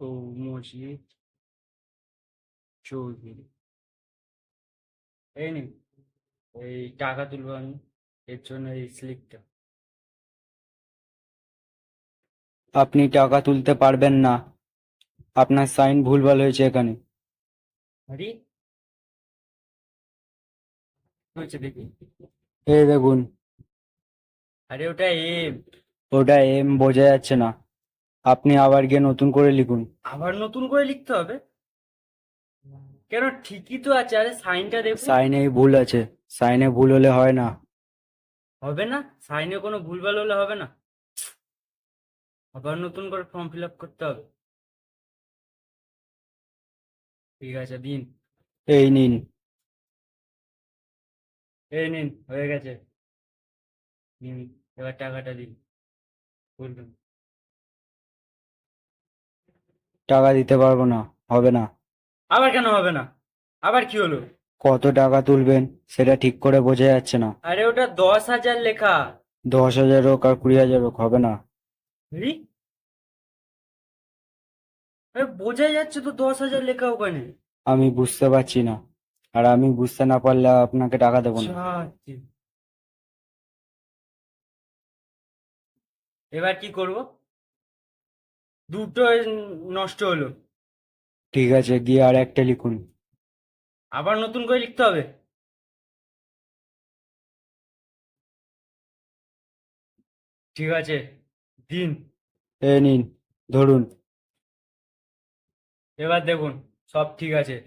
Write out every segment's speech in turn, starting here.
সৌম্যজিৎ চৌধুরী। এই নিন, এই টাকা তুলবো আমি, এর জন্য এই স্লিপটা। আপনি টাকা তুলতে পারবেন না, আপনার সাইন ভুলভাল হয়েছে এখানে। আরে কি হয়েছে দেখি। এই দেখুন, আরে ওটা এম। ওটা এম বোঝা যাচ্ছে না, আপনি আবার গিয়ে নতুন করে লিখুন। আবার নতুন করে লিখতে হবে কেন? ঠিকই তো আছে, আরে সাইনটা দেখুন। সাইনেই ভুল আছে, সাইনে ভুল হলে হয় না। হবে না? সাইনে কোনো ভুলভাল হলে হবে না? আবার নতুন করে ফর্ম ফিল আপ করতে হবে। ঠিক আছে, দিন। এই নিন। এই নিন, হয়ে গেছে। নিন, এবার টাকাটা দিন, বলবেন। টাকা দিতে পারবো না, হবে না। আবার কেন হবে না? আবার কি হলো? কত টাকা তুলবেন সেটা ঠিক করে বোঝা যাচ্ছে না। আরে ওটা 10,000 লেখা। 10,000 হোক আর 20,000 হোক, হবে না। রি, আরে বোঝাই যাচ্ছে তো 10,000 লেখা ওখানে। আমি বুঝতে পারছি না, আর আমি বুঝতে না পারলে আপনাকে টাকা দেবো না। ছাড়ছি। এবার কি করব? দুটো নষ্ট হলো। ঠিক আছে, গিয়ে আর একটা লিখুন। আবার নতুন করে লিখতে হবে? ঠিক আছে, দিন। এই নিন, ধরুন। এবার দেখুন, সব ঠিক আছে।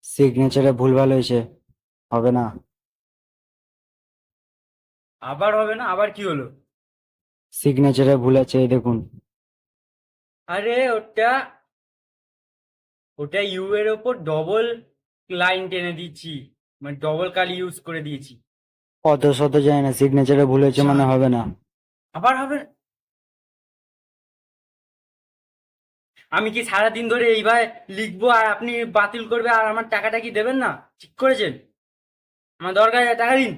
সিগনেচারে ভুলভাল হয়েছে, হবে না। আবার হবে না? আবার কি হলো? সিগনেচারে ভুল আছে, এই দেখুন। আরে ওটা, ওটা ইউ এর ওপর ডবল লাইন টেনে দিচ্ছি, মানে ডবল কালি ইউজ করে দিয়েছি। অত শত যায় না, সিগনেচারে ভুল হয়েছে মানে হবে না। আবার হবে না? আমি কি সারাদিন ধরে এইভাবে লিখবো আর আপনি বাতিল করবে আর আমার টাকাটা কি দেবেন না? ঠিক করেছেন? আমার দরকার আছে, টাকা দিন।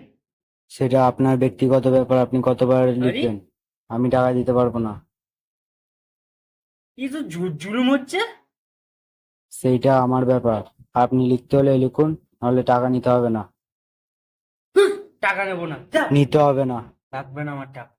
সেটা আপনার ব্যক্তিগত ব্যাপার, আপনি কতবার আরে লিখবেন। আমি টাকা দিতে পারবো না। কি তো জুলুম হচ্ছে। সেইটা আমার ব্যাপার, আপনি লিখতে হলে লিখুন, নাহলে টাকা নিতে হবে না। টাকা নেবো না, যা। নিতে হবে না। লাগবে না আমার টাকা।